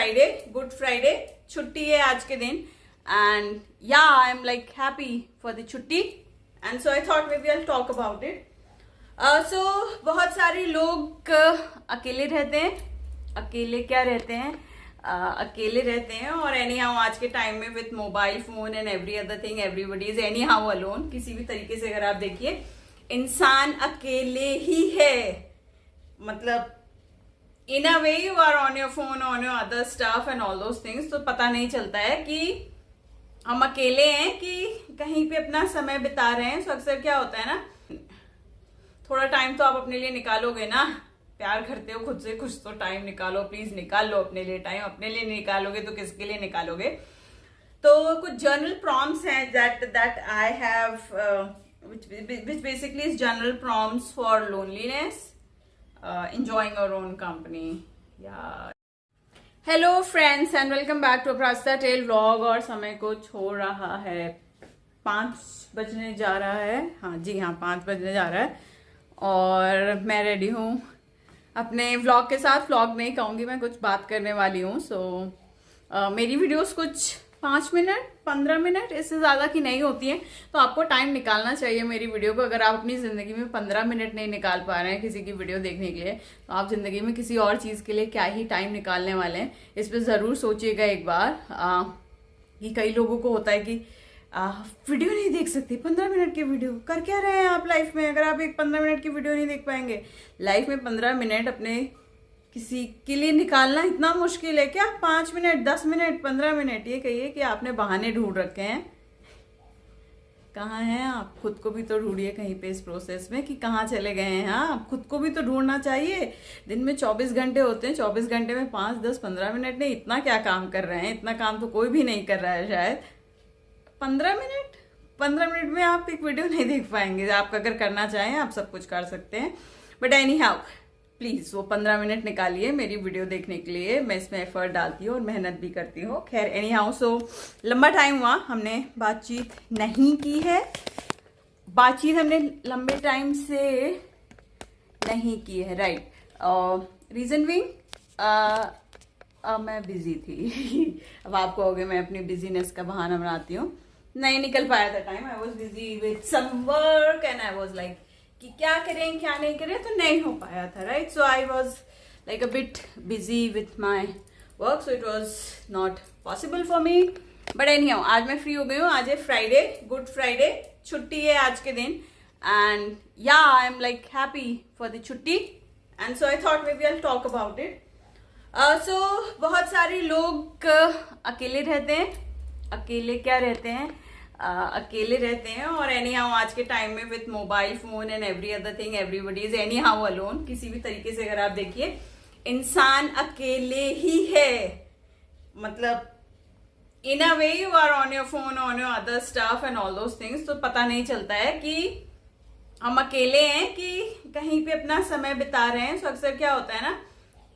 Friday, good Friday, छुट्टी है आज के दिन and yeah I am like happy for the छुट्टी and so I thought maybe I talk about it. So बहुत सारे लोग अकेले रहते हैं, अकेले क्या रहते हैं, अकेले रहते हैं और एनी हाउ आज के टाइम में with mobile phone and every other thing everybody is any how alone. किसी भी तरीके से अगर आप देखिए इंसान अकेले ही है, मतलब in a way you are on your phone, on your other stuff and all those things, तो पता नहीं चलता है कि हम अकेले हैं कि कहीं पे अपना समय बिता रहे हैं। तो अक्सर क्या होता है ना, थोड़ा टाइम तो आप अपने लिए निकालोगे ना, प्यार करते हो खुद से, कुछ तो टाइम निकालो, प्लीज निकाल लो अपने लिए टाइम। अपने लिए निकालोगे तो किसके लिए निकालोगे। तो कुछ जर्नल प्रॉम्प्ट्स हैं that I have which basically is general prompts for loneliness, enjoying our own company. Yeah. Hello friends and welcome back to Aprasita Tale vlog। और समय को छोड़ रहा है, 5 बजने जा रहा है। हाँ जी हाँ, 5 बजने जा रहा है और मैं रेडी हूँ अपने व्लॉग के साथ। व्लॉग नहीं कहूँगी मैं, कुछ बात करने वाली हूँ। मेरी वीडियोस कुछ 5 मिनट 15 मिनट इससे ज़्यादा की नहीं होती हैं, तो आपको टाइम निकालना चाहिए मेरी वीडियो को। अगर आप अपनी ज़िंदगी में 15 मिनट नहीं निकाल पा रहे हैं किसी की वीडियो देखने के लिए, तो आप ज़िंदगी में किसी और चीज़ के लिए क्या ही टाइम निकालने वाले हैं। इस पर ज़रूर सोचिएगा एक बार। कि कई लोगों को होता है कि वीडियो नहीं देख सकते, 15 मिनट की वीडियो कर क्या रहे हैं आप लाइफ में। अगर आप एक 15 मिनट की वीडियो नहीं देख पाएंगे लाइफ में, 15 मिनट अपने किसी के लिए निकालना इतना मुश्किल है क्या? 5 मिनट 10 मिनट 15 मिनट, ये कहिए कि आपने बहाने ढूंढ रखे हैं। कहाँ हैं आप? खुद को भी तो ढूंढिए कहीं पे इस प्रोसेस में कि कहाँ चले गए हैं आप। खुद को भी तो ढूंढना चाहिए। दिन में 24 घंटे होते हैं, 24 घंटे में 5 10 15 मिनट नहीं, इतना क्या काम कर रहे हैं? इतना काम तो कोई भी नहीं कर रहा है शायद। 15 मिनट में आप एक वीडियो नहीं देख पाएंगे। आप अगर करना चाहें आप सब कुछ कर सकते हैं, बट एनी हाउ प्लीज वो 15 मिनट निकालिए मेरी वीडियो देखने के लिए। मैं इसमें एफर्ट डालती हूँ और मेहनत भी करती हूँ। खैर एनी हाउ, सो लंबा टाइम हुआ हमने बातचीत नहीं की है। बातचीत हमने लंबे टाइम से नहीं की है, राइट। रीजन बीइंग मैं बिजी थी। अब आप कहोगे मैं अपनी बिजीनेस का बहाना बनाती हूँ। नहीं निकल पाया था time. I was busy with some work and I was like कि क्या करें क्या नहीं करें, तो नहीं हो पाया था, right. So I was like a bit busy with my work, so it was not possible for me. But any how आज मैं फ्री हो गई हूँ। आज है फ्राइडे, गुड फ्राइडे, छुट्टी है आज के दिन and yeah I am like happy for the छुट्टी and so I thought maybe I talk about it. So बहुत सारे लोग अकेले रहते हैं, अकेले क्या रहते हैं, अकेले रहते हैं और एनी हाउ आज के टाइम में with mobile phone and every other thing everybody is any how alone. किसी भी तरीके से अगर आप देखिए इंसान अकेले ही है, मतलब in a way you are on your phone, on your other stuff and all those things, तो पता नहीं चलता है कि हम अकेले हैं कि कहीं पे अपना समय बिता रहे हैं। तो अक्सर क्या होता है ना,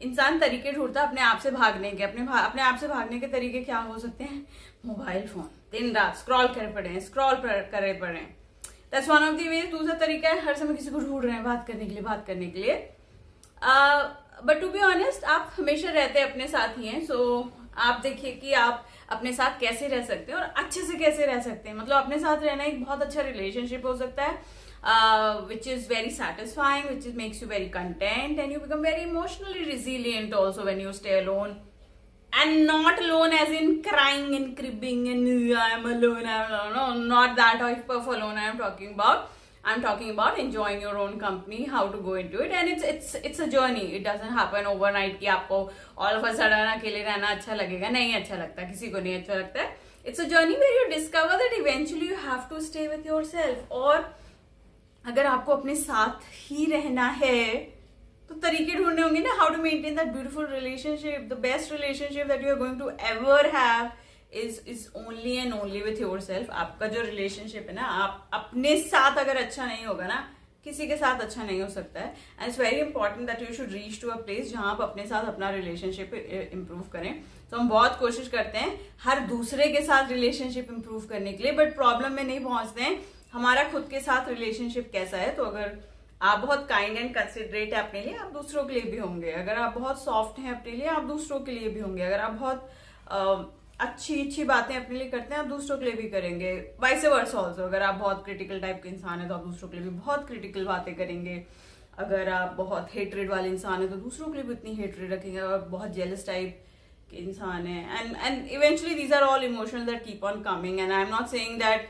इंसान तरीके ढूंढता है अपने आप से भागने के। अपने आप से भागने के तरीके क्या हो सकते हैं? मोबाइल फोन, दिन रात स्क्रॉल करे पड़े हैं, करे पड़े हैं। That's one of the way. दूसरा तरीका है हर समय किसी को ढूंढ रहे हैं बात करने के लिए। बट टू बी ऑनेस्ट आप हमेशा रहते हैं अपने साथ ही हैं। सो आप देखिए कि आप अपने साथ कैसे रह सकते हैं और अच्छे से कैसे रह सकते हैं। मतलब अपने साथ रहना एक बहुत अच्छा रिलेशनशिप हो सकता है, which is very satisfying, which makes you very content and you become very emotionally resilient also when you stay alone, and not alone as in crying and cribbing and I am alone, no, not that type of alone I am talking about. I'm talking about enjoying your own company, how to go into it, and it's a journey. It doesn't happen overnight कि आपको all of a sudden अकेले रहना अच्छा लगेगा। नहीं अच्छा लगता, किसी को नहीं अच्छा लगता है। It's a journey where you discover that eventually you have to stay with yourself। और अगर आपको अपने साथ ही रहना है तो तरीके ढूंढने होंगे ना, how to maintain that beautiful relationship. The best relationship that you are going to ever have is only and only with yourself. आपका जो रिलेशनशिप है ना, आप अपने साथ अगर अच्छा नहीं होगा ना, किसी के साथ अच्छा नहीं हो सकता है। And it's very important that you should reach to a place जहां आप अपने साथ अपना रिलेशनशिप इंप्रूव करें। तो हम बहुत कोशिश करते हैं हर दूसरे के साथ रिलेशनशिप इंप्रूव करने के लिए, बट प्रॉब्लम में नहीं पहुंचते हैं हमारा खुद के साथ रिलेशनशिप कैसा है। तो अगर आप बहुत काइंड एंड कंसिडरेट है अपने लिए, आप दूसरों के लिए भी होंगे। अगर आप बहुत सॉफ्ट हैं अपने लिए, आप दूसरों के लिए भी होंगे। अगर आप बहुत अच्छी अच्छी बातें अपने लिए करते हैं, आप दूसरों के लिए भी करेंगे। वाइस वर्सा ऑल्सो, अगर आप बहुत क्रिटिकल टाइप के इंसान है तो आप दूसरों के लिए भी बहुत क्रिटिकल बातें करेंगे। अगर आप बहुत हेटरेड वाले इंसान है तो दूसरों के लिए भी उतनी हेटरेड रखेंगे। और बहुत जेलस टाइप के इंसान है, and eventually these are all emotions that keep on coming, and I am not saying that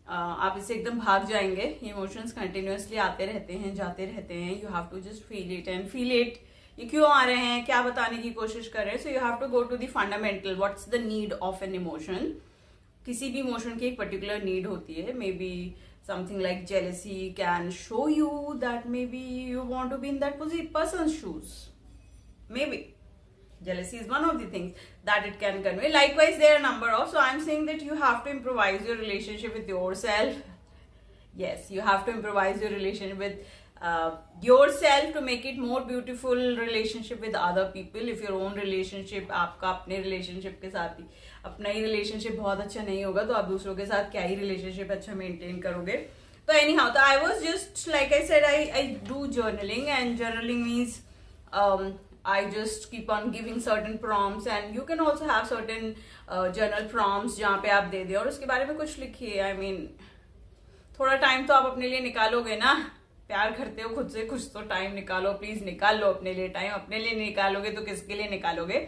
आप इससे एकदम भाग जाएंगे। इमोशंस कंटिन्यूअसली आते रहते हैं, जाते रहते हैं। You have to just feel it and feel it. ये क्यों आ रहे हैं, क्या बताने की कोशिश कर रहे हैं। So you have to go to the fundamental, what's the need of an emotion. किसी भी इमोशन की एक पर्टिकुलर नीड होती है। May be something like jealousy can show you that maybe you want to be in that person's shoes. Maybe jealousy is one of the things that it can convey. Likewise, there are a number of, so I'm saying that you have to improvise your relationship with yourself. Yes, you have to improvise your relationship with yourself to make it more beautiful relationship with other people. If your own relationship, आपका अपने relationship के साथ ही अपना ही relationship बहुत अच्छा नहीं होगा तो आप दूसरों के साथ क्या ही relationship अच्छा maintain करोगे। तो anyhow, तो I was just like I said, I do journaling, and journaling means I just keep on giving certain prompts, and you can also have certain journal prompts जहाँ पे आप दे दें और उसके बारे में कुछ लिखिए। I mean, थोड़ा टाइम तो आप अपने लिए निकालोगे ना, प्यार करते हो खुद से, कुछ तो टाइम निकालो, प्लीज निकाल लो अपने लिए टाइम। अपने लिए निकालोगे तो किसके लिए निकालोगे।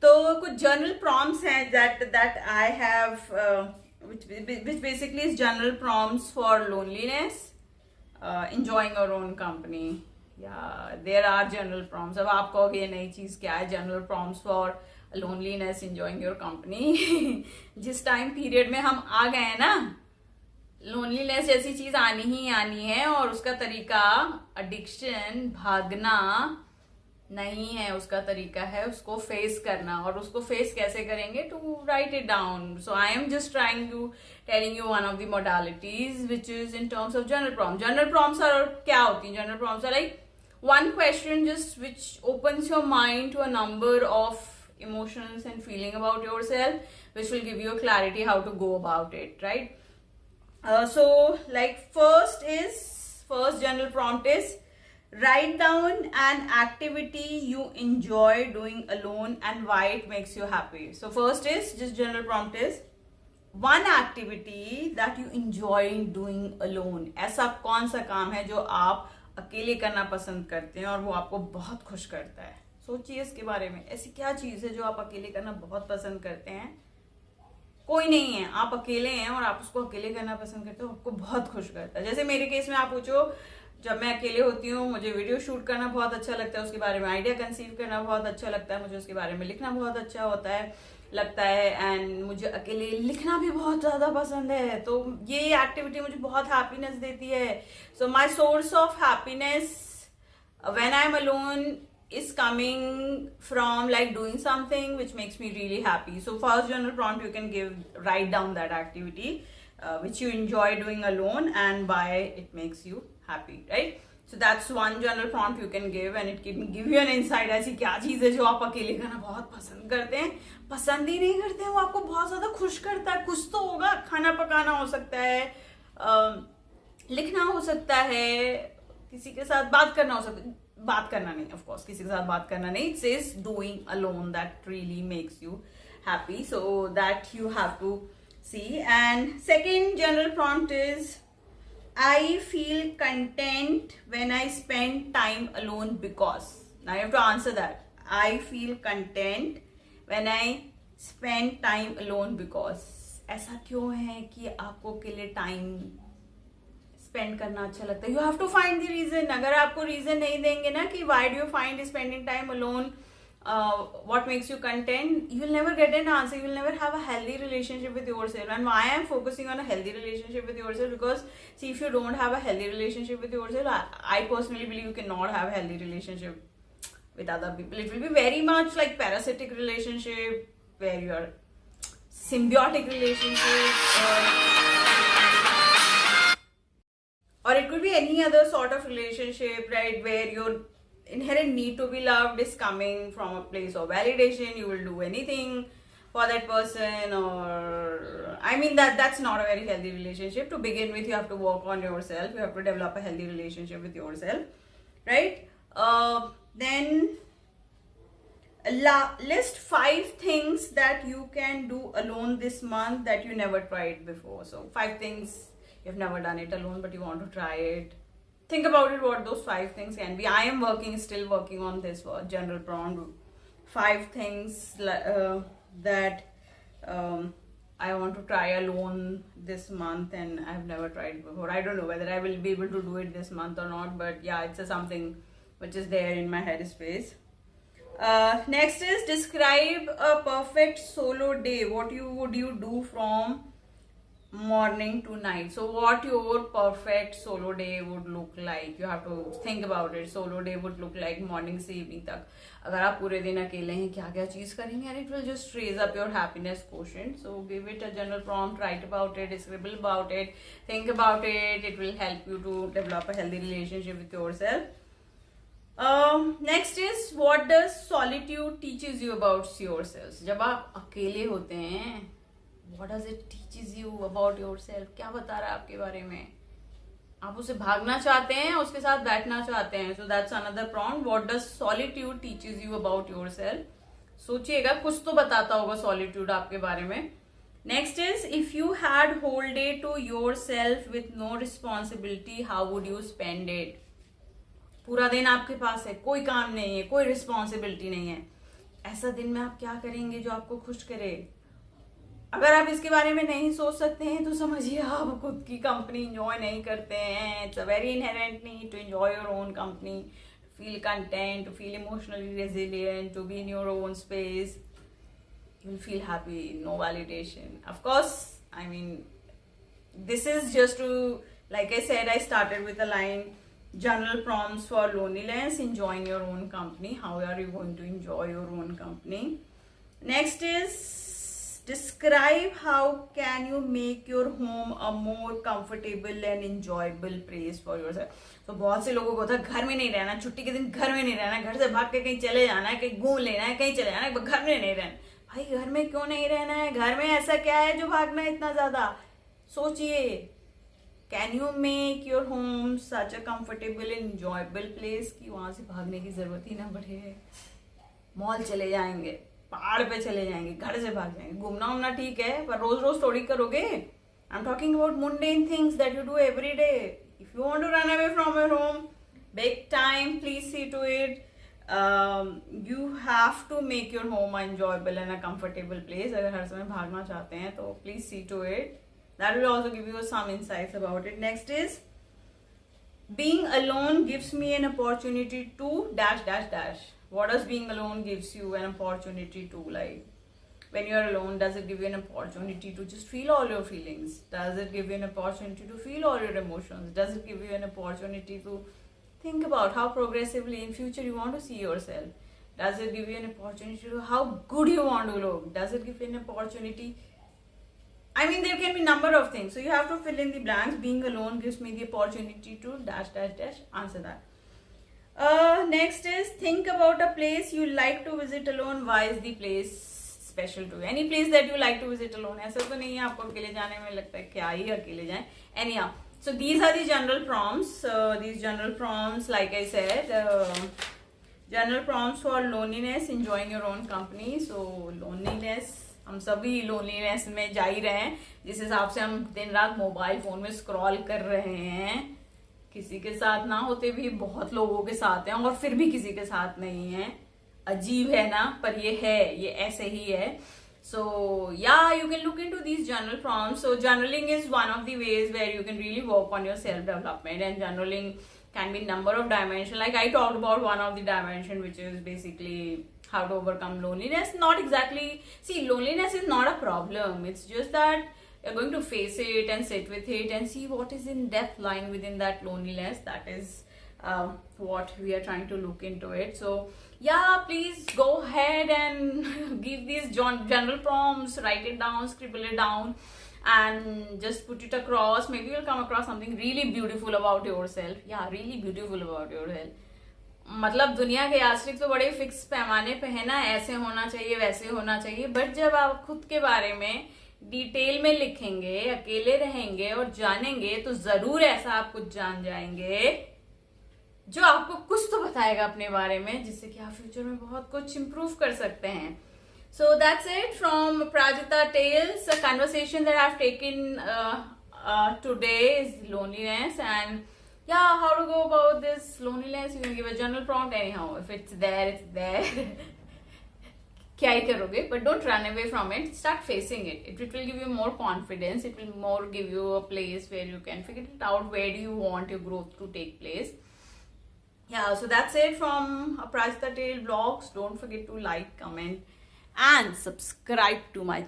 तो कुछ जर्नल प्रॉम्प्ट्स हैं that I have, which basically is journal prompts for loneliness, enjoying your own company. Yeah, there are journal prompts. अब आप कहोगे ये नई चीज क्या है, journal prompts for loneliness, enjoying your company। जिस टाइम पीरियड में हम आ गए हैं ना, लोनलीनेस जैसी चीज आनी ही आनी है, और उसका तरीका एडिक्शन, भागना नहीं है। उसका तरीका है उसको फेस करना। और उसको फेस कैसे करेंगे, to write it down. So I am just trying to telling you one of the modalities which is in terms of journal prompt. Journal prompts are क्या होती हैं, journal prompts are like one question just which opens your mind to a number of emotions and feeling about yourself, which will give you a clarity how to go about it, right? So like first general prompt is write down an activity you enjoy doing alone and why it makes you happy. So first is just general prompt is one activity that you enjoy doing alone. ऐसा कौन सा काम है जो आप अकेले करना पसंद करते हैं और वो आपको बहुत खुश करता है। सोचिए इसके बारे में, ऐसी क्या चीज है जो आप अकेले करना बहुत पसंद करते हैं। कोई नहीं है, आप अकेले हैं और आप उसको अकेले करना पसंद करते हो, आपको बहुत खुश करता है। जैसे मेरे केस में आप पूछो, जब मैं अकेले होती हूँ मुझे वीडियो शूट करना बहुत अच्छा लगता है, उसके बारे में आइडिया कंसीव करना बहुत अच्छा लगता है, मुझे उसके बारे में लिखना बहुत अच्छा लगता है, एंड मुझे अकेले लिखना भी बहुत ज्यादा पसंद है। तो ये एक्टिविटी मुझे बहुत हैप्पीनेस देती है। So my source of happiness when I am alone is coming from like doing something which makes me really happy. So first journal prompt you can write down that activity which you enjoy doing alone and why it makes you happy, right? So that's one journal prompt you can give, and it can give you an insight ऐसी क्या चीज है जो आप अकेले करना बहुत पसंद करते हैं। पसंद ही नहीं करते हैं, वो आपको बहुत ज्यादा खुश करता है। कुछ तो होगा, खाना पकाना हो सकता है, लिखना हो सकता है, किसी के साथ बात करना हो सकता है। बात करना नहीं, ऑफ कोर्स किसी के साथ बात करना नहीं। It's is doing alone that really makes you happy, so that you have to see. And second journal prompt is I feel content when I spend time alone because. Now you have to answer that. I feel content when I spend time alone because. ऐसा क्यों है कि आपको अकेले time spend करना अच्छा लगता है? You have to find the reason. अगर आपको रीजन नहीं देंगे ना कि why do you find spending time alone what makes you content, you will never get an answer. You will never have a healthy relationship with yourself. And why I am focusing on a healthy relationship with yourself, because see, if you don't have a healthy relationship with yourself, I personally believe you cannot have a healthy relationship with other people. It will be very much like parasitic relationship where you are symbiotic relationship, or it could be any other sort of relationship, right, where you're inherent need to be loved is coming from a place of validation. You will do anything for that person, or I mean that's not a very healthy relationship. To begin with, you have to work on yourself. You have to develop a healthy relationship with yourself, right? Then list 5 things that you can do alone this month that you never tried before. So 5 things you've never done it alone but you want to try it. Think about it, what those 5 things can be. I am still working on this general prompt. 5 things that I want to try alone this month and I've never tried before. I don't know whether I will be able to do it this month or not, but yeah, it's something which is there in my headspace. Next is describe a perfect solo day. What would you do from morning to night? So what your perfect solo day would look like, you have to think about it. Solo day would look like morning से evening तक. अगर आप पूरे दिन अकेले हैं, क्या क्या चीज करेंगे, and it will just raise up your happiness quotient. So give it a general prompt, write about it, scribble about it, think about it. It will help you to develop a healthy relationship with yourself. Next is what does solitude teaches you about yourself. जब आप अकेले होते हैं, what does it teaches you about yourself? क्या बता रहा है आपके बारे में? आप उसे भागना चाहते हैं, उसके साथ बैठना चाहते हैं. So that's another prompt. What does solitude teaches you about yourself? सोचिएगा, कुछ तो बताता होगा solitude आपके बारे में. Next is if you had whole day to yourself with no responsibility, how would you spend it? पूरा दिन आपके पास है, कोई काम नहीं है, कोई रिस्पॉन्सिबिलिटी नहीं है, ऐसा दिन में आप क्या करेंगे जो आपको खुश करे? अगर आप इसके बारे में नहीं सोच सकते हैं तो समझिए आप खुद की कंपनी एंजॉय नहीं करते हैं. It's a very inherent need to enjoy your own company, to feel content, to feel emotionally resilient, to be in your own space. You will feel happy, no validation. Of course, I mean this is just to, like I said, I started with a line, general prompts for loneliness, enjoying your own company. How are you going to enjoy your own company? Next is describe how can you make your home a more comfortable and enjoyable place for yourself. तो बहुत से लोगों को होता है घर में नहीं रहना, छुट्टी के दिन घर में नहीं रहना, घर से भाग के कहीं चले जाना है, कहीं घूम लेना है, कहीं चले जाना है, घर में नहीं रहना. भाई घर में क्यों नहीं रहना है? घर में ऐसा क्या है जो भागना है इतना ज्यादा? सोचिए. Can you make your home such a comfortable and enjoyable place कि वहां से भागने की जरूरत ही ना पड़े? मॉल चले जाएंगे, पहाड़ पे चले जाएंगे, घर से भाग जाएंगे. घूमना उमना ठीक है, पर रोज रोज थोड़ी करोगे. I am talking about mundane things that you do every day. If you want to run away from your home, big time, please see to it. You have to make your home enjoyable and a comfortable place. अगर हर समय भागना चाहते हैं तो please see to it. That will also give you some insights about it. Next is being alone gives me an opportunity to dash dash dash. What does being alone gives you an opportunity to? Like when you are alone, does it give you an opportunity to just feel all your feelings? Does it give you an opportunity to feel all your emotions? Does it give you an opportunity to think about how progressively in future you want to see yourself? Does it give you an opportunity to how good you want to look? Does it give you an opportunity? I mean, there can be number of things. So you have to fill in the blanks. Being alone gives me the opportunity to dash dash dash. Answer that. Next is think about a place you like to visit alone. Why is the place special to you? Any place that you like to visit alone. ऐसा तो नहीं है आपको अकेले जाने में लगता है क्या ही अकेले जाएं. Anyhow, so these are the general prompts. These general prompts, like I said, general prompts for loneliness, enjoying your own company. So loneliness. हम सभी लोनलीनेस में जा ही रहे हैं. जिस हिसाब से हम दिन रात मोबाइल फोन में स्क्रॉल कर रहे हैं, किसी के साथ ना होते भी बहुत लोगों के साथ हैं और फिर भी किसी के साथ नहीं है. अजीब है ना, पर ये है, ये ऐसे ही है. So yeah, you can look into these journal prompts. So journaling is one of the ways where you can really work on your self development, and journaling can be number of dimensions. Like I talked about one of the dimension, which is basically how to overcome loneliness. Not exactly, see, loneliness is not a problem. It's just that you're going to face it and sit with it and see what is in depth lying within that loneliness. That is what we are trying to look into it. So yeah, please go ahead and give these general prompts, write it down, scribble it down, and just put it across. Maybe you'll come across something really beautiful about yourself. Yeah, really beautiful about yourself. मतलब दुनिया के यास्ट्रिक तो बड़े fix पैमाने पे है ना, ऐसे होना चाहिए वैसे होना चाहिए, बट जब आप खुद के बारे में डिटेल में लिखेंगे, अकेले रहेंगे और जानेंगे, तो जरूर ऐसा आप कुछ जान जाएंगे जो आपको कुछ तो बताएगा अपने बारे में, जिससे कि आप फ्यूचर में बहुत कुछ इंप्रूव कर सकते हैं. So that's it from Prajita Tales. The conversation that I've taken today is loneliness, and yeah, how to go about this loneliness. You can give a journal prompt anyhow. If it's there, it's there. क्या ही करोगे, but don't run away from it. Start facing it. It will give you more confidence. It will more give you a place where you can figure it out. Where do you want your growth to take place? Yeah, so that's it from Prajita Tale Vlogs. Don't forget to like, comment, and subscribe to my